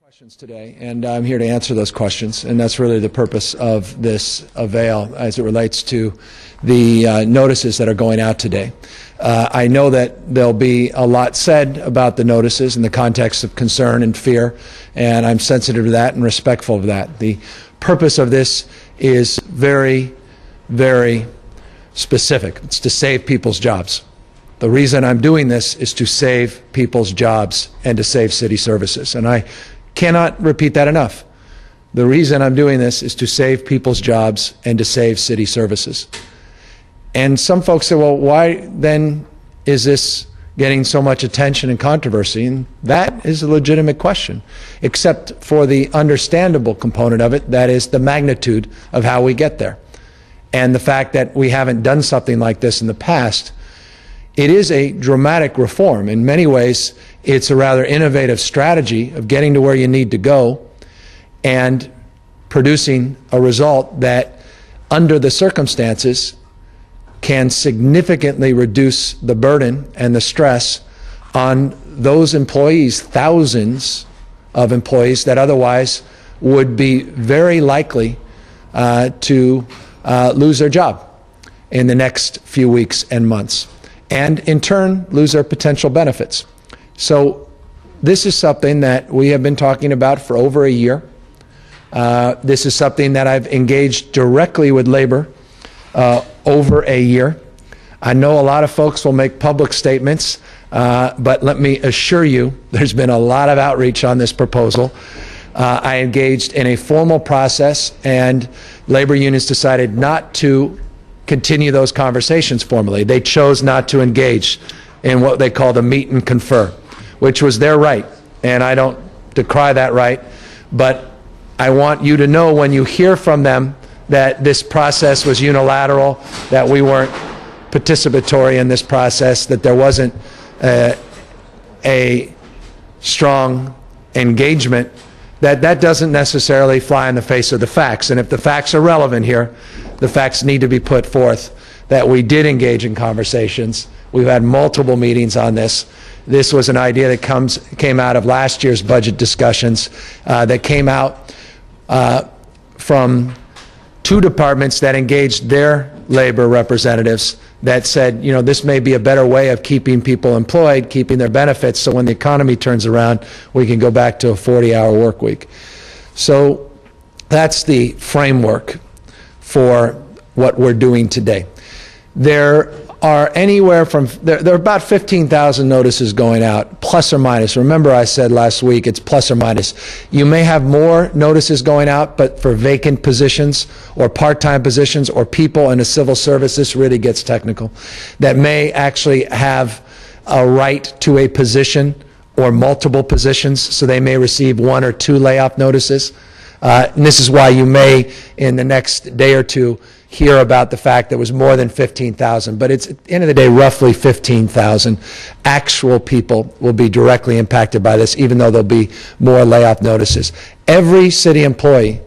Questions today, and I'm here to answer those questions, and that's really the purpose of this avail as it relates to the notices that are going out today. I know that there'll be a lot said about the notices in the context of concern and fear, and I'm sensitive to that and respectful of that. The purpose of this is very, very specific. It's to save people's jobs. The reason I'm doing this is to save people's jobs and to save city services, and I cannot repeat that enough. The reason I'm doing this is to save people's jobs and to save city services. And some folks say, well, why then is this getting so much attention and controversy? And that is a legitimate question, except for the understandable component of it, that is the magnitude of how we get there. And the fact that we haven't done something like this in the past. It is a dramatic reform. In many ways, it's a rather innovative strategy of getting to where you need to go and producing a result that, under the circumstances, can significantly reduce the burden and the stress on those employees, thousands of employees that otherwise would be very likely to lose their job in the next few weeks and months, and in turn lose their potential benefits. So this is something that we have been talking about for over a year. This is something that I've engaged directly with labor over a year. I know a lot of folks will make public statements, but let me assure you there's been a lot of outreach on this proposal. I engaged in a formal process, and labor unions decided not to continue those conversations formally. They chose not to engage in what they call the meet and confer, which was their right, and I don't decry that right, but I want you to know when you hear from them that this process was unilateral, that we weren't participatory in this process, that there wasn't a strong engagement, that doesn't necessarily fly in the face of the facts. And if the facts are relevant here, the facts need to be put forth that we did engage in conversations. We've had multiple meetings on this. This was an idea that came out of last year's budget discussions, that came out from two departments that engaged their labor representatives that said, you know, this may be a better way of keeping people employed, keeping their benefits, so when the economy turns around, we can go back to a 40-hour work week. So that's the framework for what we're doing today. There are anywhere from, there are about 15,000 notices going out, plus or minus. Remember I said last week it's plus or minus. You may have more notices going out, but for vacant positions or part-time positions or people in the civil service, this really gets technical, that may actually have a right to a position or multiple positions, so they may receive 1 or 2 layoff notices. And this is why you may, in the next day or two, hear about the fact there was more than 15,000, but it's, at the end of the day, roughly 15,000 actual people will be directly impacted by this, even though there'll be more layoff notices. Every city employee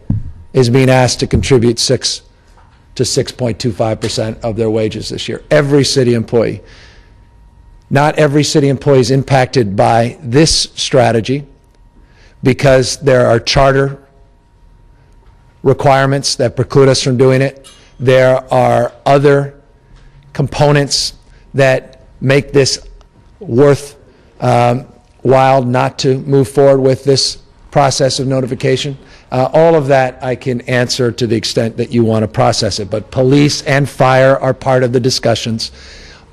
is being asked to contribute 6 to 6.25% of their wages this year. Every city employee. Not every city employee is impacted by this strategy because there are charter requirements that preclude us from doing it. There are other components that make this worthwhile not to move forward with this process of notification. All of that I can answer to the extent that you want to process it, but police and fire are part of the discussions.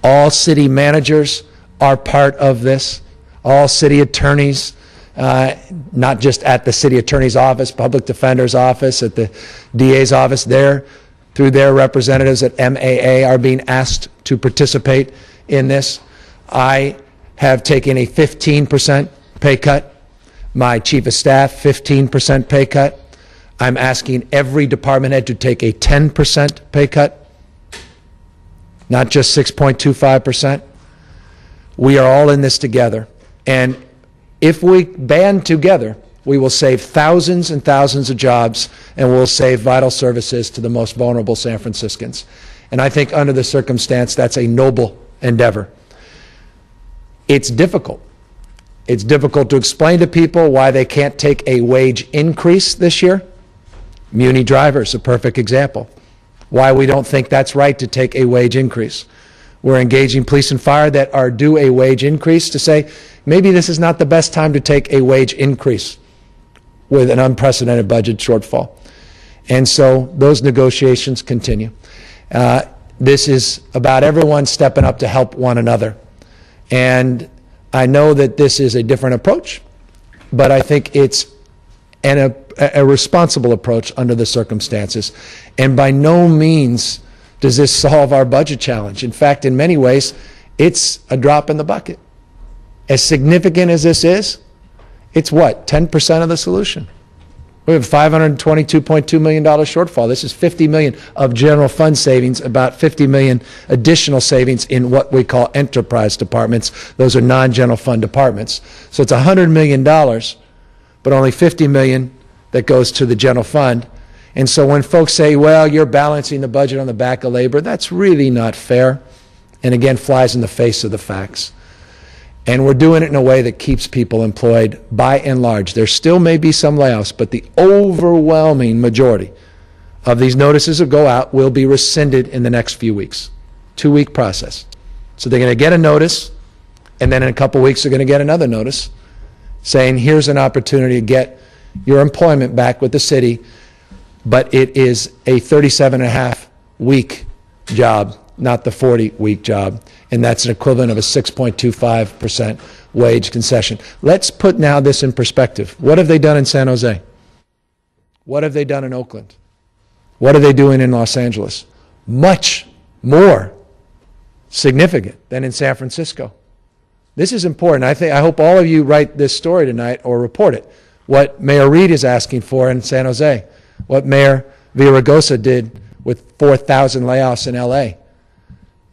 All city managers are part of this. All city attorneys, not just at the city attorney's office, public defender's office, at the DA's office, through their representatives at MAA, are being asked to participate in this. I have taken a 15% pay cut. My chief of staff, 15% pay cut. I'm asking every department head to take a 10% pay cut, not just 6.25%. We are all in this together. And if we band together, we will save thousands and thousands of jobs, and we'll save vital services to the most vulnerable San Franciscans. And I think under the circumstance, that's a noble endeavor. It's difficult. It's difficult to explain to people why they can't take a wage increase this year. Muni drivers, a perfect example. Why we don't think that's right to take a wage increase. We're engaging police and fire that are due a wage increase to say, maybe this is not the best time to take a wage increase with an unprecedented budget shortfall. And so those negotiations continue. This is about everyone stepping up to help one another. And I know that this is a different approach, but I think it's a responsible approach under the circumstances. And by no means does this solve our budget challenge. In fact, in many ways, it's a drop in the bucket. As significant as this is, it's what, 10% of the solution? We have $522.2 million shortfall. This is $50 million of general fund savings, about $50 million additional savings in what we call enterprise departments. Those are non-general fund departments. So it's $100 million, but only $50 million that goes to the general fund. And so when folks say, well, you're balancing the budget on the back of labor, that's really not fair, and again, flies in the face of the facts. And we're doing it in a way that keeps people employed by and large. There still may be some layoffs, but the overwhelming majority of these notices that go out will be rescinded in the next few weeks. 2-week process. So they're going to get a notice, and then in a couple weeks they're going to get another notice saying, here's an opportunity to get your employment back with the city, but it is a 37.5-week job, not the 40-week job, and that's an equivalent of a 6.25% wage concession. Let's put now this in perspective. What have they done in San Jose? What have they done in Oakland? What are they doing in Los Angeles? Much more significant than in San Francisco. This is important. I hope all of you write this story tonight or report it. What Mayor Reed is asking for in San Jose, what Mayor Villaraigosa did with 4,000 layoffs in LA,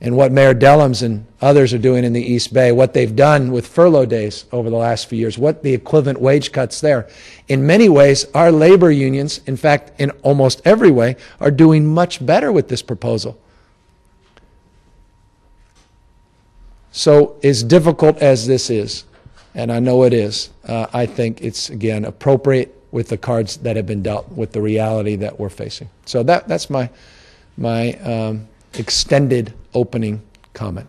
and what Mayor Dellums and others are doing in the East Bay, what they've done with furlough days over the last few years, what the equivalent wage cuts there. In many ways, our labor unions, in fact, in almost every way, are doing much better with this proposal. So as difficult as this is, and I know it is, I think it's, again, appropriate with the cards that have been dealt with the reality that we're facing. So that's my extended opening comment.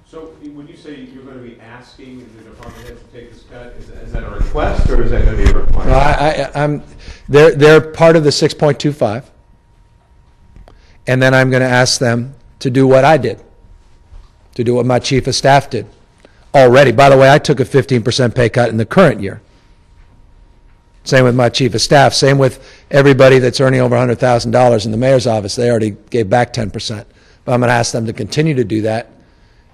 So when you say you're going to be asking the department heads to take this cut, is that a request or is that going to be a requirement? They're part of the 6.25, and then I'm going to ask them to do what I did, to do what my chief of staff did already. By the way, I took a 15% pay cut in the current year. Same with my chief of staff. Same with everybody that's earning over $100,000 in the mayor's office. They already gave back 10%. But I'm going to ask them to continue to do that.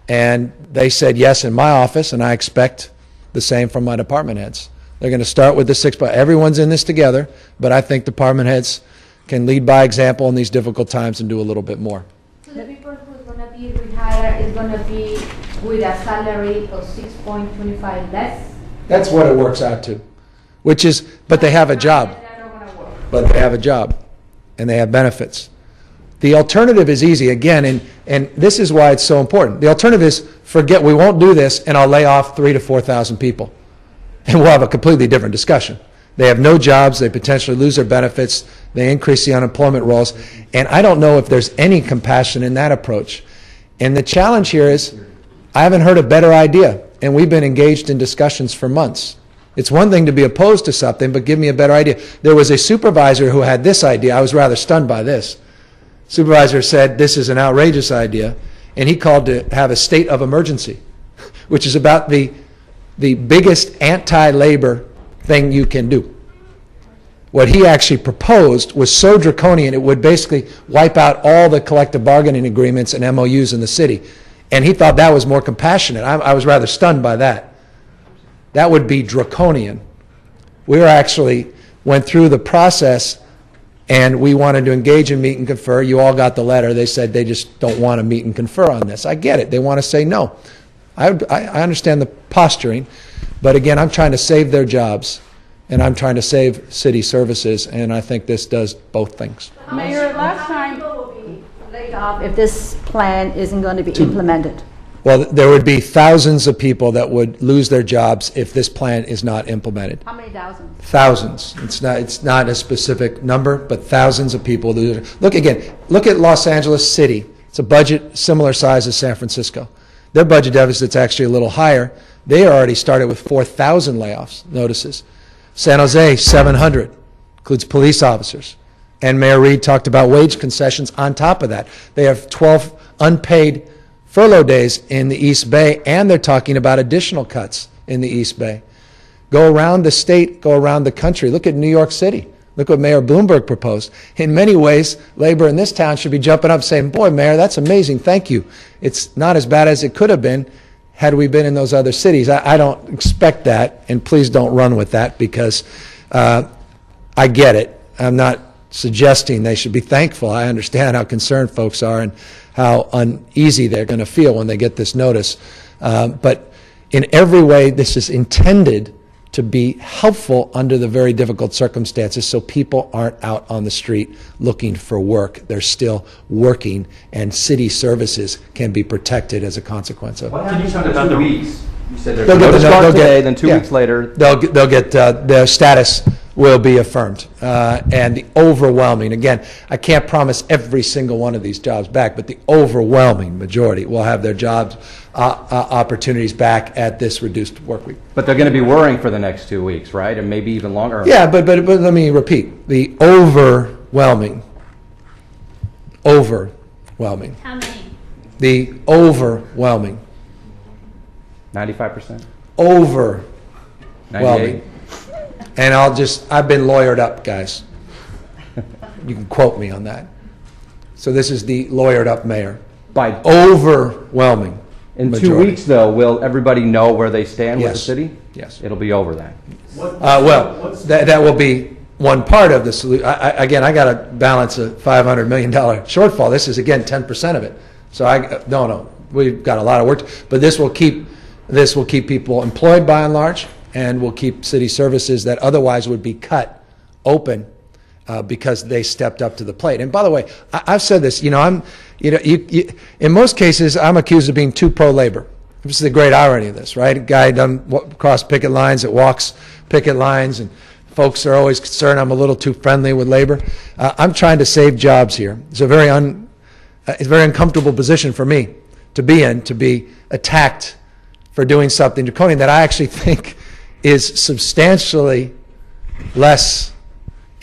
And they said yes in my office, and I expect the same from my department heads. They're going to start with the 6. Everyone's in this together, but I think department heads can lead by example in these difficult times and do a little bit more. So the people who's going to be rehired is going to be with a salary of 6.25 less? That's what it works out to. Which is, but they have a job. But they have a job, and they have benefits. The alternative is easy, again, and this is why it's so important. The alternative is, forget, we won't do this, and I'll lay off 3,000 to 4,000 people. And we'll have a completely different discussion. They have no jobs, they potentially lose their benefits, they increase the unemployment rolls, and I don't know if there's any compassion in that approach. And the challenge here is, I haven't heard a better idea, and we've been engaged in discussions for months. It's one thing to be opposed to something, but give me a better idea. There was a supervisor who had this idea. I was rather stunned by this. Supervisor said, this is an outrageous idea, and he called to have a state of emergency, which is about the biggest anti-labor thing you can do. What he actually proposed was so draconian, it would basically wipe out all the collective bargaining agreements and MOUs in the city. And he thought that was more compassionate. I was rather stunned by that. That would be draconian. We actually went through the process, and we wanted to engage and meet and confer. You all got the letter. They said they just don't want to meet and confer on this. I get it. They want to say no. I understand the posturing, but again, I'm trying to save their jobs, and I'm trying to save city services, and I think this does both things. Mayor, last time people will be laid off if this plan isn't going to be implemented. Well, there would be thousands of people that would lose their jobs if this plan is not implemented. How many thousands? Thousands. It's not a specific number, but thousands of people. Look at Los Angeles City. It's a budget similar size as San Francisco. Their budget deficit's actually a little higher. They already started with 4,000 layoffs notices. San Jose, 700, includes police officers. And Mayor Reed talked about wage concessions on top of that. They have 12 unpaid furlough days in the East Bay, and they're talking about additional cuts in the East Bay. Go around the state, go around the country. Look at New York City. Look what Mayor Bloomberg proposed. In many ways, labor in this town should be jumping up saying, boy, Mayor, that's amazing, thank you. It's not as bad as it could have been had we been in those other cities. I don't expect that, and please don't run with that, because I get it. I'm not suggesting they should be thankful. I understand how concerned folks are and how uneasy they're going to feel when they get this notice. But in every way, this is intended to be helpful under the very difficult circumstances, so people aren't out on the street looking for work. They're still working, and city services can be protected as a consequence of it. What can you talk about the weeks? You said there's They'll get no the- start they'll today, get- then 2 yeah. weeks later. They'll get their status will be affirmed, and the overwhelming, again, I can't promise every single one of these jobs back, but the overwhelming majority will have their jobs opportunities back at this reduced work week. But they're going to be worrying for the next 2 weeks, right? And maybe even longer. Yeah, but let me repeat, the overwhelming, How many? the overwhelming, 95%? overwhelming. 98? And I've been lawyered up, guys. You can quote me on that. So this is the lawyered up mayor. By Overwhelming in 2 majority. weeks, though, will everybody know where they stand with the Yes. city? Yes. It'll be over then. That will be one part of the solution. Again, I got to balance a $500 million shortfall. This is, again, 10% of it. So no, we've got a lot of work. But this will keep people employed by and large, and will keep city services that otherwise would be cut open because they stepped up to the plate. And by the way, I've said this. In most cases, I'm accused of being too pro-labor. This is the great irony of this, right? A guy doesn't cross picket lines, that walks picket lines, and folks are always concerned I'm a little too friendly with labor. I'm trying to save jobs here. It's a very uncomfortable position for me to be in, to be attacked for doing something draconian that I actually think is substantially less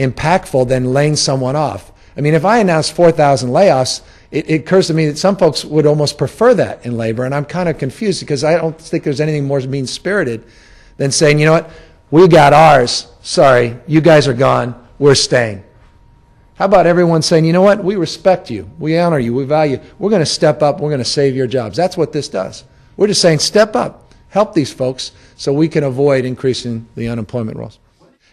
impactful than laying someone off. I mean, if I announce 4,000 layoffs, it occurs to me that some folks would almost prefer that in labor, and I'm kind of confused because I don't think there's anything more mean-spirited than saying, you know what, we got ours, sorry, you guys are gone, we're staying. How about everyone saying, you know what, we respect you, we honor you, we value you, we're going to step up, we're going to save your jobs. That's what this does. We're just saying, step up, help these folks so we can avoid increasing the unemployment rolls.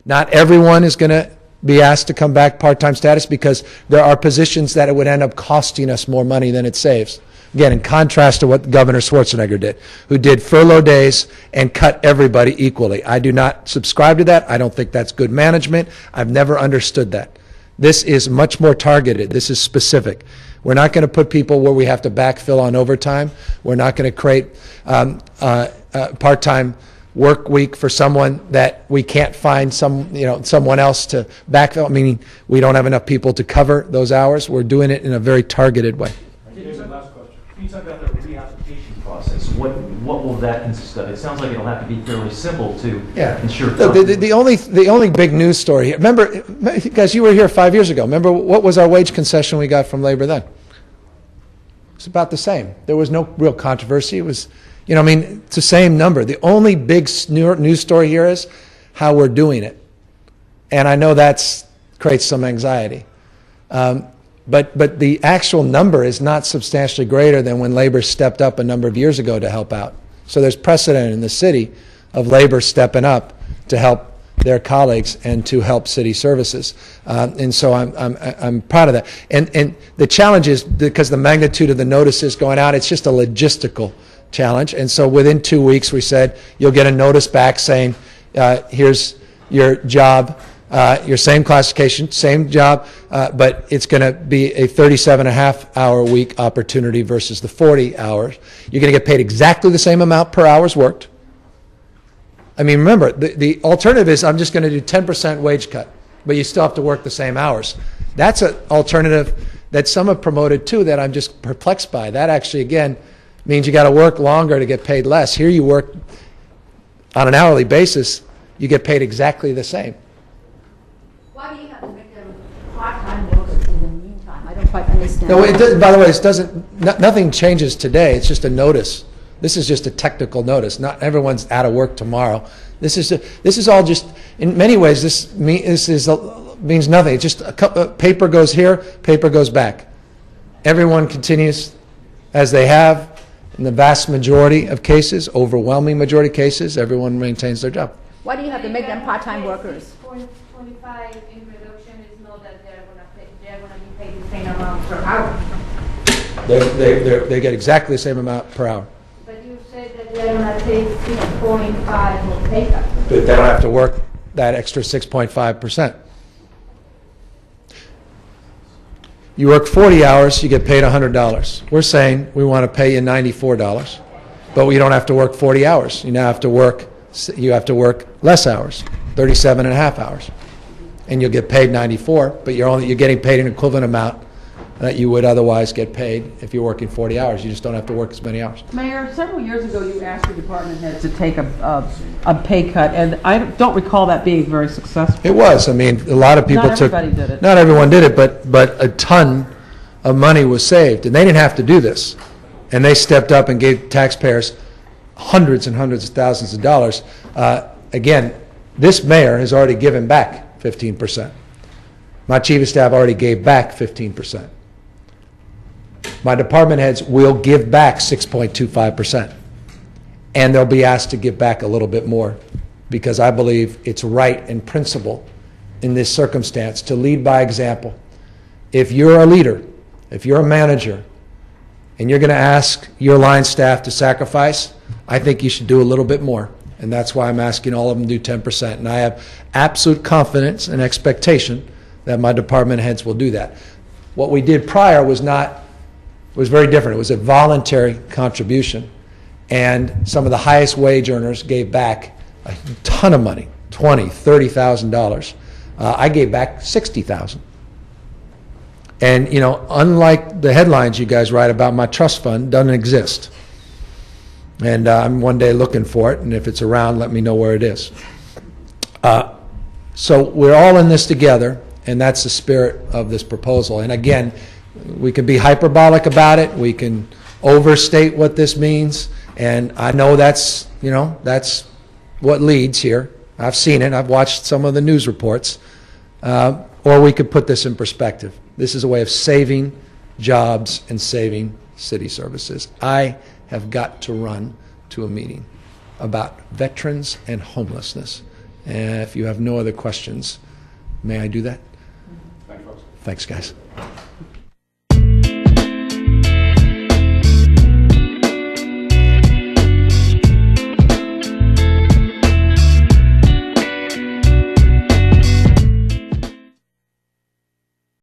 Not everyone is going to be asked to come back part-time status, because there are positions that it would end up costing us more money than it saves. Again, in contrast to what Governor Schwarzenegger did, who did furlough days and cut everybody equally. I do not subscribe to that. I don't think that's good management. I've never understood that. This is much more targeted. This is specific. We're not going to put people where we have to backfill on overtime. We're not going to create part-time work week for someone that we can't find someone else to backfill, meaning we don't have enough people to cover those hours. We're doing it in a very targeted way. Last question. Can you talk about the reapplication process? What will that consist of? It sounds like it'll have to be fairly simple to ensure. The only big news story here. Remember, guys, you were here 5 years ago. Remember what was our wage concession we got from labor then? It's about the same. There was no real controversy. It was, it's the same number. The only big news story here is how we're doing it. And I know that creates some anxiety. But the actual number is not substantially greater than when labor stepped up a number of years ago to help out. So there's precedent in the city of labor stepping up to help their colleagues and to help city services. And so I'm proud of that. And the challenge is, because the magnitude of the notices going out, it's just a logistical challenge. And so within 2 weeks, we said, you'll get a notice back saying, here's your job your same classification, same job, but it's going to be a 37.5-hour week opportunity versus the 40 hours. You're going to get paid exactly the same amount per hours worked. I mean, remember, the alternative is I'm just going to do 10% wage cut, but you still have to work the same hours. That's an alternative that some have promoted too that I'm just perplexed by. That actually, again, means you got to work longer to get paid less. Here you work on an hourly basis, you get paid exactly the same. Why do you have to make them part-time workers in the meantime? I don't quite understand. No, it does, by the way, it doesn't. Nothing changes today. It's just a notice. This is just a technical notice. Not everyone's out of work tomorrow. This is all just. In many ways, this means nothing. It's just paper goes here, paper goes back. Everyone continues as they have. In the vast majority of cases, overwhelming majority of cases, everyone maintains their job. Why do you have to make them part-time workers? 6.25 in reduction is not that they're going to be paid the same amount per hour. They get exactly the same amount per hour. But you said that they're going to take 6.5 for pay cut. But they don't have to work that extra 6.5%. You work 40 hours, you get paid $100. We're saying we want to pay you $94, but you don't have to work 40 hours. You now have to work less hours, 37.5 hours. And you'll get paid $94, but you're getting paid an equivalent amount that you would otherwise get paid if you're working 40 hours. You just don't have to work as many hours. Mayor, several years ago you asked your department head to take a pay cut, and I don't recall that being very successful. It was. I mean, a lot of people Not everybody did it. Not everyone did it, but a ton of money was saved, and they didn't have to do this. And they stepped up and gave taxpayers hundreds and hundreds of thousands of dollars. Again, this mayor has already given back 15%. My chief of staff already gave back 15%. My department heads will give back 6.25%. And they'll be asked to give back a little bit more because I believe it's right in principle in this circumstance to lead by example. If you're a leader, if you're a manager, and you're going to ask your line staff to sacrifice, I think you should do a little bit more. And that's why I'm asking all of them to do 10%. And I have absolute confidence and expectation that my department heads will do that. What we did prior was very different. It was a voluntary contribution. And some of the highest wage earners gave back a ton of money, $20,000, $30,000. I gave back $60,000. And, you know, unlike the headlines you guys write about, my trust fund doesn't exist. And I'm one day looking for it, and if it's around, let me know where it is. So we're all in this together, and that's the spirit of this proposal. And again, we can be hyperbolic about it. We can overstate what this means. And I know that's what leads here. I've seen it. I've watched some of the news reports. Or we could put this in perspective. This is a way of saving jobs and saving city services. I have got to run to a meeting about veterans and homelessness. And if you have no other questions, may I do that? Thanks, guys.